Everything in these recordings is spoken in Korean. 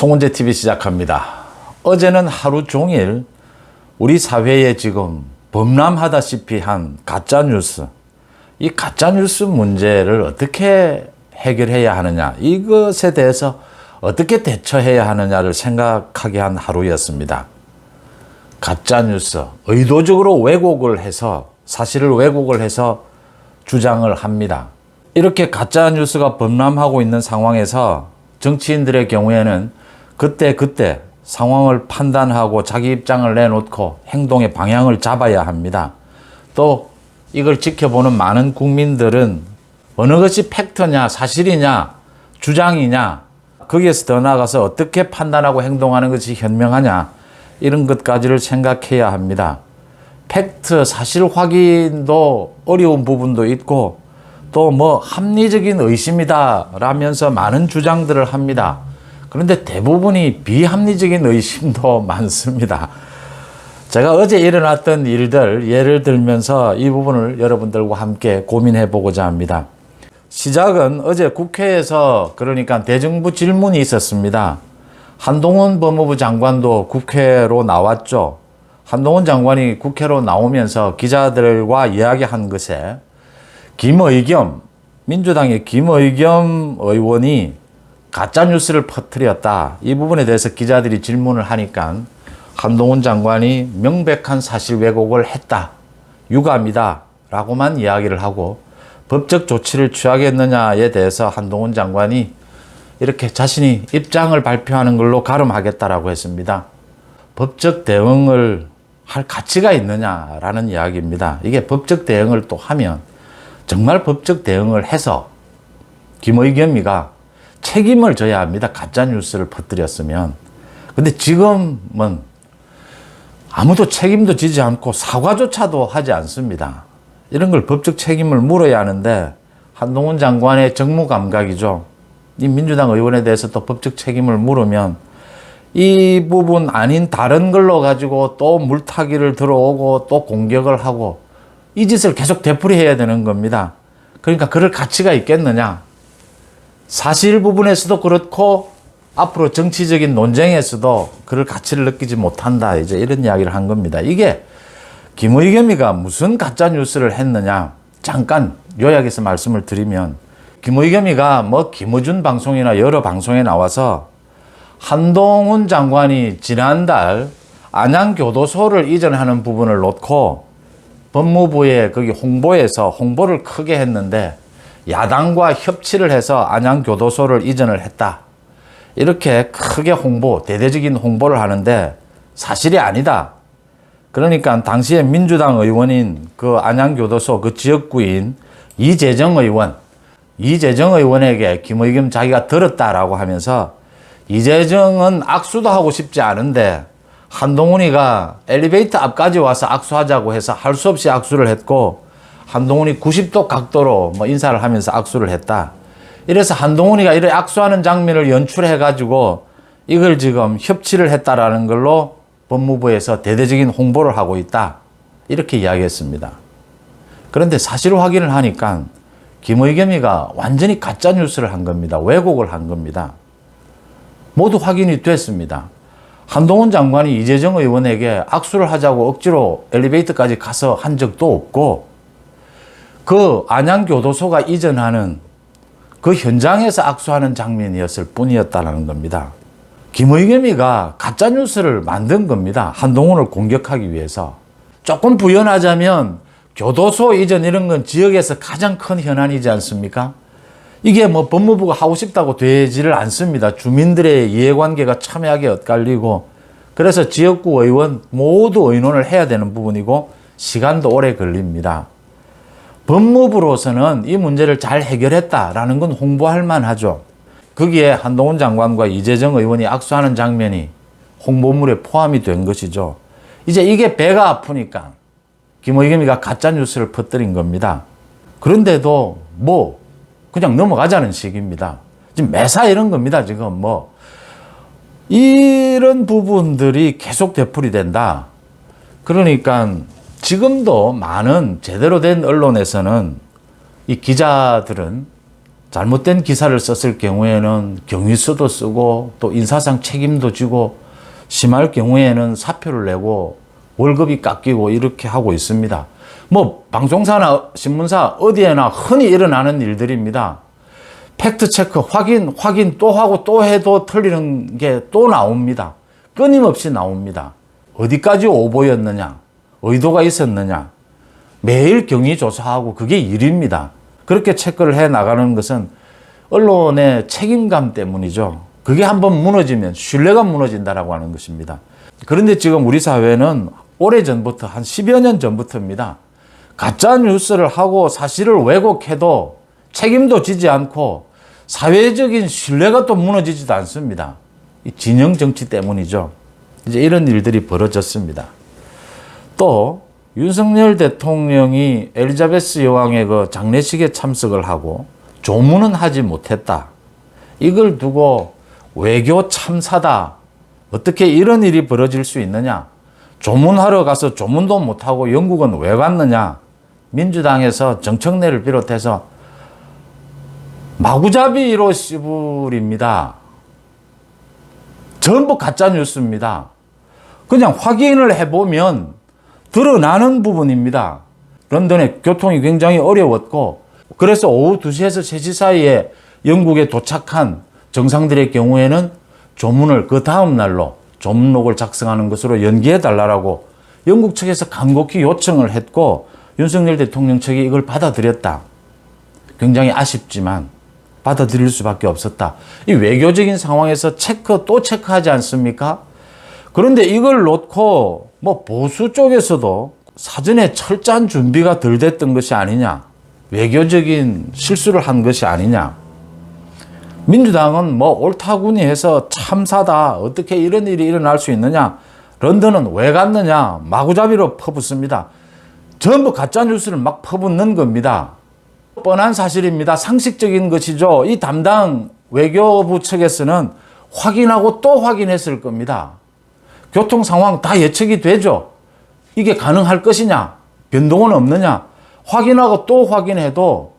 송은재 TV 시작합니다. 어제는 하루 종일 우리 사회에 지금 범람하다시피 한 가짜뉴스, 이 가짜뉴스 문제를 어떻게 해결해야 하느냐, 이것에 대해서 어떻게 대처해야 하느냐를 생각하게 한 하루였습니다. 가짜뉴스, 의도적으로 왜곡을 해서, 사실을 왜곡을 해서 주장을 합니다. 이렇게 가짜뉴스가 범람하고 있는 상황에서 정치인들의 경우에는 그때 상황을 판단하고 자기 입장을 내놓고 행동의 방향을 잡아야 합니다. 또 이걸 지켜보는 많은 국민들은 어느 것이 팩트냐, 사실이냐, 주장이냐, 거기에서 더 나아가서 어떻게 판단하고 행동하는 것이 현명하냐, 이런 것까지를 생각해야 합니다. 팩트, 사실 확인도 어려운 부분도 있고 또 합리적인 의심이다 라면서 많은 주장들을 합니다. 그런데 대부분이 비합리적인 의심도 많습니다. 제가 어제 일어났던 일들 예를 들면서 이 부분을 여러분들과 함께 고민해 보고자 합니다. 시작은 어제 국회에서 그러니까 대정부 질문이 있었습니다. 한동훈 법무부 장관도 국회로 나왔죠. 한동훈 장관이 국회로 나오면서 기자들과 이야기한 것에 김의겸, 민주당의 김의겸 의원이 가짜뉴스를 퍼뜨렸다. 이 부분에 대해서 기자들이 질문을 하니까 한동훈 장관이 명백한 사실 왜곡을 했다. 유감이다. 라고만 이야기를 하고 법적 조치를 취하겠느냐에 대해서 한동훈 장관이 이렇게 자신이 입장을 발표하는 걸로 가름하겠다라고 했습니다. 법적 대응을 할 가치가 있느냐라는 이야기입니다. 이게 법적 대응을 또 하면 정말 법적 대응을 해서 김의겸이가 책임을 져야 합니다. 가짜뉴스를 퍼뜨렸으면. 근데 지금은 아무도 책임도 지지 않고 사과조차도 하지 않습니다. 이런 걸 법적 책임을 물어야 하는데 한동훈 장관의 정무감각이죠. 이 민주당 의원에 대해서 또 법적 책임을 물으면 이 부분 아닌 다른 걸로 가지고 또 물타기를 들어오고 또 공격을 하고 이 짓을 계속 되풀이해야 되는 겁니다. 그러니까 그럴 가치가 있겠느냐. 사실 부분에서도 그렇고 앞으로 정치적인 논쟁에서도 그럴 가치를 느끼지 못한다. 이제 이런 이야기를 한 겁니다. 이게 김의겸이가 무슨 가짜뉴스를 했느냐. 잠깐 요약해서 말씀을 드리면 김의겸이가 김어준 방송이나 여러 방송에 나와서 한동훈 장관이 지난달 안양교도소를 이전하는 부분을 놓고 법무부에 거기 홍보에서 홍보를 크게 했는데 야당과 협치를 해서 안양교도소를 이전을 했다. 이렇게 크게 대대적인 홍보를 하는데 사실이 아니다. 그러니까 당시에 민주당 의원인 그 안양교도소 그 지역구인 이재정 의원에게 김의겸 자기가 들었다라고 하면서 이재정은 악수도 하고 싶지 않은데 한동훈이가 엘리베이터 앞까지 와서 악수하자고 해서 할 수 없이 악수를 했고 한동훈이 90도 각도로 인사를 하면서 악수를 했다. 이래서 한동훈이가 이렇게 악수하는 장면을 연출해가지고 이걸 지금 협치를 했다라는 걸로 법무부에서 대대적인 홍보를 하고 있다. 이렇게 이야기했습니다. 그런데 사실 확인을 하니까 김의겸이가 완전히 가짜뉴스를 한 겁니다. 왜곡을 한 겁니다. 모두 확인이 됐습니다. 한동훈 장관이 이재정 의원에게 악수를 하자고 억지로 엘리베이터까지 가서 한 적도 없고 그 안양교도소가 이전하는 그 현장에서 악수하는 장면이었을 뿐이었다는 겁니다. 김의겸이가 가짜뉴스를 만든 겁니다. 한동훈을 공격하기 위해서. 조금 부연하자면 교도소 이전 이런 건 지역에서 가장 큰 현안이지 않습니까? 이게 법무부가 하고 싶다고 되지를 않습니다. 주민들의 이해관계가 첨예하게 엇갈리고 그래서 지역구 의원 모두 의논을 해야 되는 부분이고 시간도 오래 걸립니다. 법무부로서는 이 문제를 잘 해결했다라는 건 홍보할 만하죠. 거기에 한동훈 장관과 이재정 의원이 악수하는 장면이 홍보물에 포함이 된 것이죠. 이제 이게 배가 아프니까 김의겸이가 가짜뉴스를 퍼뜨린 겁니다. 그런데도 그냥 넘어가자는 식입니다. 지금 매사 이런 겁니다. 지금 이런 부분들이 계속 되풀이된다. 그러니까 지금도 많은 제대로 된 언론에서는 이 기자들은 잘못된 기사를 썼을 경우에는 경위서도 쓰고 또 인사상 책임도 지고 심할 경우에는 사표를 내고 월급이 깎이고 이렇게 하고 있습니다. 뭐 방송사나 신문사 어디에나 흔히 일어나는 일들입니다. 팩트체크 확인 또 하고 또 해도 틀리는 게 또 나옵니다. 끊임없이 나옵니다. 어디까지 오보였느냐, 의도가 있었느냐, 매일 경위조사하고 그게 일입니다. 그렇게 체크를 해 나가는 것은 언론의 책임감 때문이죠. 그게 한번 무너지면 신뢰가 무너진다라고 하는 것입니다. 그런데 지금 우리 사회는 오래전부터 한 10여 년 전부터입니다. 가짜 뉴스를 하고 사실을 왜곡해도 책임도 지지 않고 사회적인 신뢰가 또 무너지지도 않습니다. 이 진영 정치 때문이죠. 이제 이런 일들이 벌어졌습니다. 또 윤석열 대통령이 엘리자베스 여왕의 그 장례식에 참석을 하고 조문은 하지 못했다. 이걸 두고 외교 참사다. 어떻게 이런 일이 벌어질 수 있느냐? 조문하러 가서 조문도 못하고 영국은 왜 갔느냐? 민주당에서 정청래를 비롯해서 마구잡이로 씨부립니다. 전부 가짜 뉴스입니다. 그냥 확인을 해보면 드러나는 부분입니다. 런던의 교통이 굉장히 어려웠고 그래서 오후 2시에서 3시 사이에 영국에 도착한 정상들의 경우에는 조문을 그 다음 날로 조문록을 작성하는 것으로 연기해 달라고 영국 측에서 간곡히 요청을 했고 윤석열 대통령 측이 이걸 받아들였다. 굉장히 아쉽지만 받아들일 수밖에 없었다. 이 외교적인 상황에서 또 체크하지 않습니까? 그런데 이걸 놓고 뭐 보수 쪽에서도 사전에 철저한 준비가 덜 됐던 것이 아니냐. 외교적인 실수를 한 것이 아니냐. 민주당은 뭐 옳다구니 해서 참사다. 어떻게 이런 일이 일어날 수 있느냐. 런던은 왜 갔느냐. 마구잡이로 퍼붓습니다. 전부 가짜뉴스를 막 퍼붓는 겁니다. 뻔한 사실입니다. 상식적인 것이죠. 이 담당 외교부 측에서는 확인하고 또 확인했을 겁니다. 교통 상황 다 예측이 되죠. 이게 가능할 것이냐, 변동은 없느냐, 확인하고 또 확인해도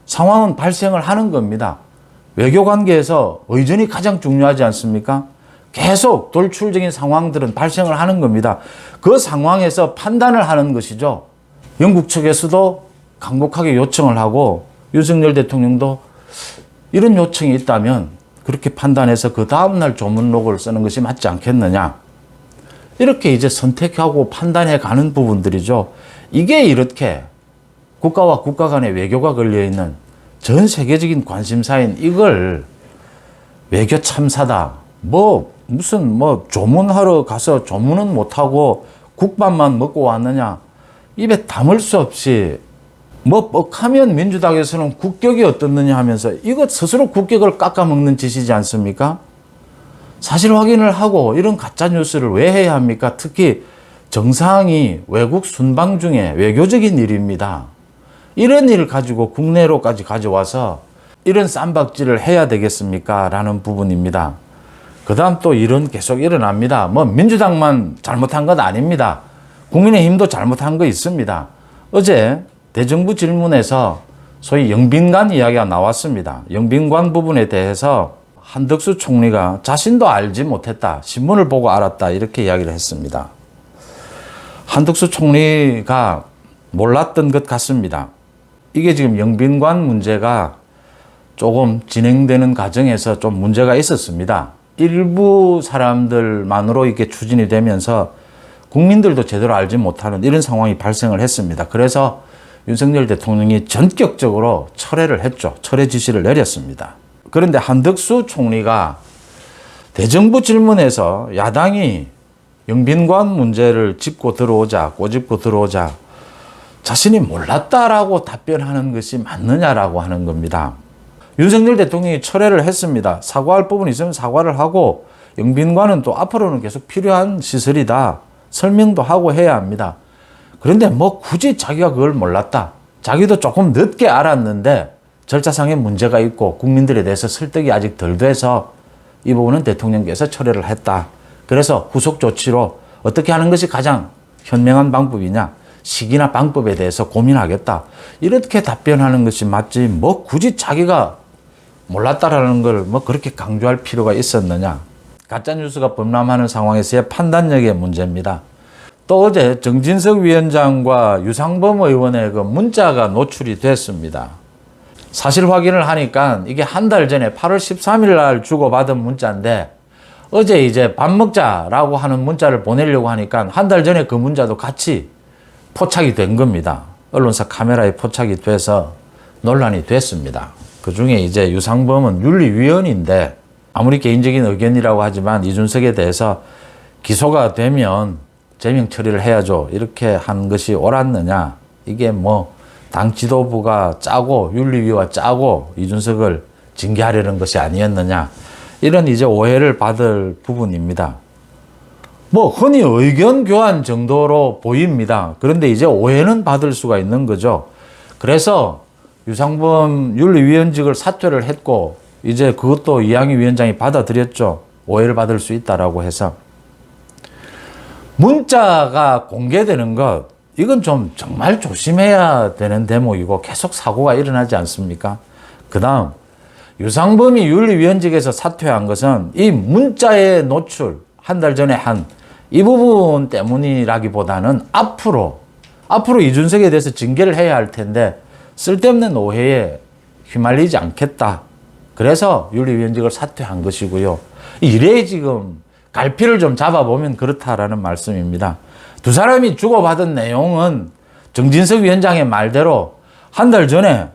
상황은 발생을 하는 겁니다. 외교 관계에서 의존이 가장 중요하지 않습니까? 계속 돌출적인 상황들은 발생을 하는 겁니다. 그 상황에서 판단을 하는 것이죠. 영국 측에서도 강력하게 요청을 하고 윤석열 대통령도 이런 요청이 있다면 그렇게 판단해서 그 다음날 조문록을 쓰는 것이 맞지 않겠느냐. 이렇게 이제 선택하고 판단해 가는 부분들이죠. 이게 이렇게 국가와 국가 간의 외교가 걸려있는 전 세계적인 관심사인 이걸 외교 참사다. 무슨 조문하러 가서 조문은 못하고 국밥만 먹고 왔느냐. 입에 담을 수 없이 뻑하면 민주당에서는 국격이 어떻느냐 하면서 이것 스스로 국격을 깎아먹는 짓이지 않습니까? 사실 확인을 하고 이런 가짜뉴스를 왜 해야 합니까? 특히 정상이 외국 순방 중에 외교적인 일입니다. 이런 일을 가지고 국내로까지 가져와서 이런 쌈박질을 해야 되겠습니까? 라는 부분입니다. 그 다음 또 이런 계속 일어납니다. 민주당만 잘못한 건 아닙니다. 국민의힘도 잘못한 거 있습니다. 어제 대정부 질문에서 소위 영빈관 이야기가 나왔습니다. 영빈관 부분에 대해서 한덕수 총리가 자신도 알지 못했다. 신문을 보고 알았다. 이렇게 이야기를 했습니다. 한덕수 총리가 몰랐던 것 같습니다. 이게 지금 영빈관 문제가 조금 진행되는 과정에서 좀 문제가 있었습니다. 일부 사람들만으로 이렇게 추진이 되면서 국민들도 제대로 알지 못하는 이런 상황이 발생을 했습니다. 그래서 윤석열 대통령이 전격적으로 철회를 했죠. 철회 지시를 내렸습니다. 그런데 한덕수 총리가 대정부 질문에서 야당이 영빈관 문제를 꼬집고 들어오자 자신이 몰랐다라고 답변하는 것이 맞느냐라고 하는 겁니다. 윤석열 대통령이 철회를 했습니다. 사과할 부분이 있으면 사과를 하고 영빈관은 또 앞으로는 계속 필요한 시설이다. 설명도 하고 해야 합니다. 그런데 굳이 자기가 그걸 몰랐다. 자기도 조금 늦게 알았는데 절차상의 문제가 있고 국민들에 대해서 설득이 아직 덜 돼서 이 부분은 대통령께서 철회를 했다. 그래서 후속 조치로 어떻게 하는 것이 가장 현명한 방법이냐. 시기나 방법에 대해서 고민하겠다. 이렇게 답변하는 것이 맞지 굳이 자기가 몰랐다라는 걸 뭐 그렇게 강조할 필요가 있었느냐. 가짜뉴스가 범람하는 상황에서의 판단력의 문제입니다. 또 어제 정진석 위원장과 유상범 의원의 그 문자가 노출이 됐습니다. 사실 확인을 하니까 이게 한 달 전에 8월 13일 날 주고받은 문자인데 어제 이제 밥 먹자라고 하는 문자를 보내려고 하니까 한 달 전에 그 문자도 같이 포착이 된 겁니다. 언론사 카메라에 포착이 돼서 논란이 됐습니다. 그 중에 이제 유상범은 윤리위원인데 아무리 개인적인 의견이라고 하지만 이준석에 대해서 기소가 되면 제명 처리를 해야죠. 이렇게 한 것이 옳았느냐. 이게 뭐 당 지도부가 짜고 윤리위가 짜고 이준석을 징계하려는 것이 아니었느냐. 이런 이제 오해를 받을 부분입니다. 뭐 흔히 의견 교환 정도로 보입니다. 그런데 이제 오해는 받을 수가 있는 거죠. 그래서 유상범 윤리위원직을 사퇴를 했고 이제 그것도 이양희 위원장이 받아들였죠. 오해를 받을 수 있다라고 해서. 문자가 공개되는 것, 이건 좀 정말 조심해야 되는 대목이고 계속 사고가 일어나지 않습니까? 그 다음, 유상범이 윤리위원직에서 사퇴한 것은 이 문자의 노출, 한 달 전에 한 이 부분 때문이라기보다는 앞으로 이준석에 대해서 징계를 해야 할 텐데 쓸데없는 오해에 휘말리지 않겠다. 그래서 윤리위원직을 사퇴한 것이고요. 이래 지금 갈피를 좀 잡아보면 그렇다라는 말씀입니다. 두 사람이 주고받은 내용은 정진석 위원장의 말대로 한 달 전에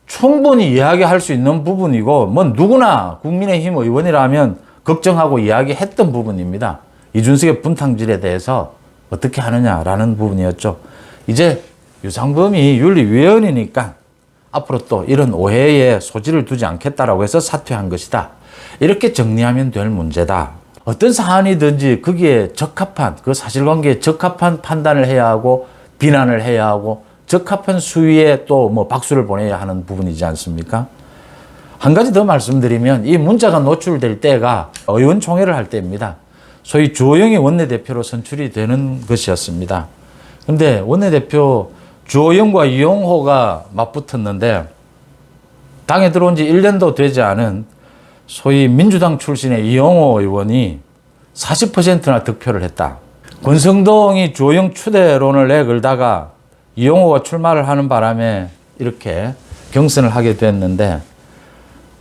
충분히 이야기할 수 있는 부분이고 뭐 누구나 국민의힘 의원이라면 걱정하고 이야기했던 부분입니다. 이준석의 분탕질에 대해서 어떻게 하느냐라는 부분이었죠. 이제 유상범이 윤리위원이니까 앞으로 또 이런 오해에 소지를 두지 않겠다라고 해서 사퇴한 것이다. 이렇게 정리하면 될 문제다. 어떤 사안이든지 거기에 적합한, 그 사실관계에 적합한 판단을 해야 하고 비난을 해야 하고 적합한 수위에 또 뭐 박수를 보내야 하는 부분이지 않습니까? 한 가지 더 말씀드리면 이 문자가 노출될 때가 의원총회를 할 때입니다. 소위 주호영이 원내대표로 선출이 되는 것이었습니다. 그런데 원내대표 주호영과 이용호가 맞붙었는데 당에 들어온 지 1년도 되지 않은 소위 민주당 출신의 이용호 의원이 40%나 득표를 했다. 권성동이 주호영 추대론을 내걸다가 이용호가 출마를 하는 바람에 이렇게 경선을 하게 됐는데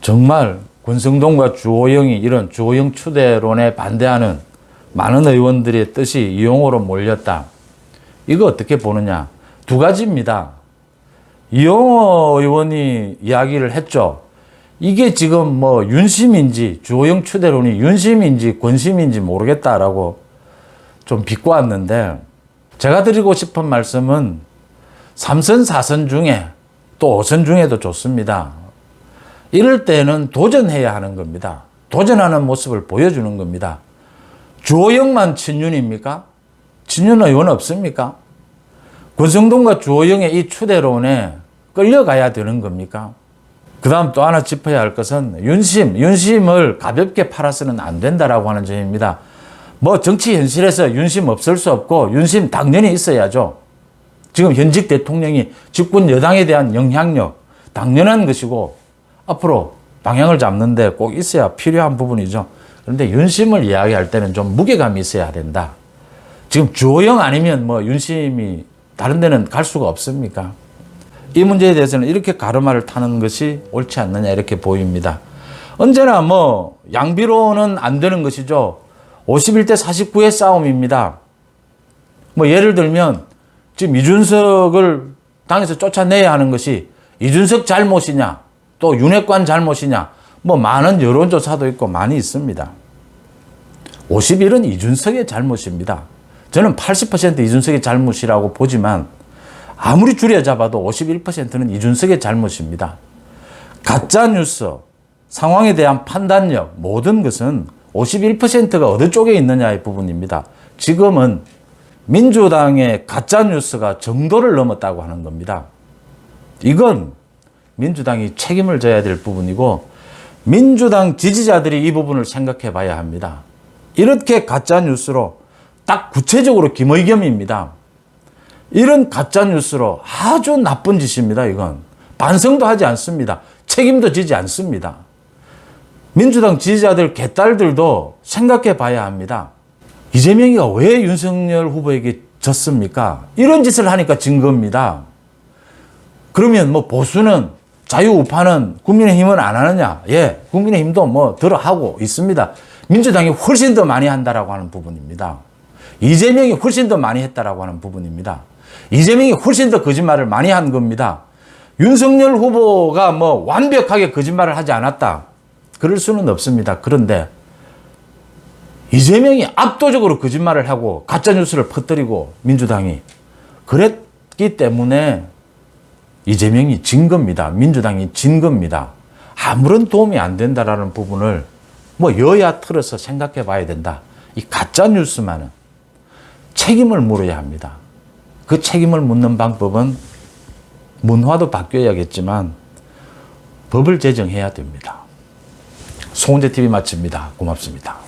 정말 권성동과 주호영이 이런 주호영 추대론에 반대하는 많은 의원들의 뜻이 이용호로 몰렸다. 이거 어떻게 보느냐. 두 가지입니다. 이용호 의원이 이야기를 했죠. 이게 지금 뭐 윤심인지 주호영 추대론이 윤심인지 권심인지 모르겠다라고 좀 비꼬았는데 제가 드리고 싶은 말씀은 3선, 4선 중에 또 5선 중에도 좋습니다. 이럴 때는 도전해야 하는 겁니다. 도전하는 모습을 보여주는 겁니다. 주호영만 친윤입니까? 친윤 의원 없습니까? 권성동과 주호영의 이 추대론에 끌려가야 되는 겁니까? 그 다음 또 하나 짚어야 할 것은 윤심을 가볍게 팔아서는 안 된다라고 하는 점입니다. 뭐 정치 현실에서 윤심 없을 수 없고 윤심 당연히 있어야죠. 지금 현직 대통령이 집권 여당에 대한 영향력 당연한 것이고 앞으로 방향을 잡는데 꼭 있어야 필요한 부분이죠. 그런데 윤심을 이야기할 때는 좀 무게감이 있어야 된다. 지금 주호영 아니면 뭐 윤심이 다른 데는 갈 수가 없습니까? 이 문제에 대해서는 이렇게 가르마를 타는 것이 옳지 않느냐 이렇게 보입니다. 언제나 뭐 양비로는 안 되는 것이죠. 51대 49의 싸움입니다. 뭐 예를 들면 지금 이준석을 당에서 쫓아내야 하는 것이 이준석 잘못이냐 또 윤핵관 잘못이냐 뭐 많은 여론조사도 있고 많이 있습니다. 51은 이준석의 잘못입니다. 저는 80% 이준석의 잘못이라고 보지만 아무리 줄여잡아도 51%는 이준석의 잘못입니다. 가짜뉴스, 상황에 대한 판단력, 모든 것은 51%가 어느 쪽에 있느냐의 부분입니다. 지금은 민주당의 가짜뉴스가 정도를 넘었다고 하는 겁니다. 이건 민주당이 책임을 져야 될 부분이고 민주당 지지자들이 이 부분을 생각해 봐야 합니다. 이렇게 가짜뉴스로 딱 구체적으로 김의겸입니다. 이런 가짜뉴스로 아주 나쁜 짓입니다. 이건 반성도 하지 않습니다. 책임도 지지 않습니다. 민주당 지지자들 개딸들도 생각해 봐야 합니다. 이재명이가 왜 윤석열 후보에게 졌습니까? 이런 짓을 하니까 진 겁니다. 그러면 뭐 보수는, 자유우파는, 국민의힘은 안 하느냐? 예, 국민의힘도 뭐 들어하고 있습니다. 민주당이 훨씬 더 많이 한다라고 하는 부분입니다. 이재명이 훨씬 더 많이 했다라고 하는 부분입니다. 이재명이 훨씬 더 거짓말을 많이 한 겁니다. 윤석열 후보가 뭐 완벽하게 거짓말을 하지 않았다. 그럴 수는 없습니다. 그런데 이재명이 압도적으로 거짓말을 하고 가짜뉴스를 퍼뜨리고 민주당이 그랬기 때문에 이재명이 진 겁니다. 민주당이 진 겁니다. 아무런 도움이 안 된다라는 부분을 뭐 여야 틀어서 생각해 봐야 된다. 이 가짜뉴스만은 책임을 물어야 합니다. 그 책임을 묻는 방법은 문화도 바뀌어야겠지만 법을 제정해야 됩니다. 송은재 TV 마칩니다. 고맙습니다.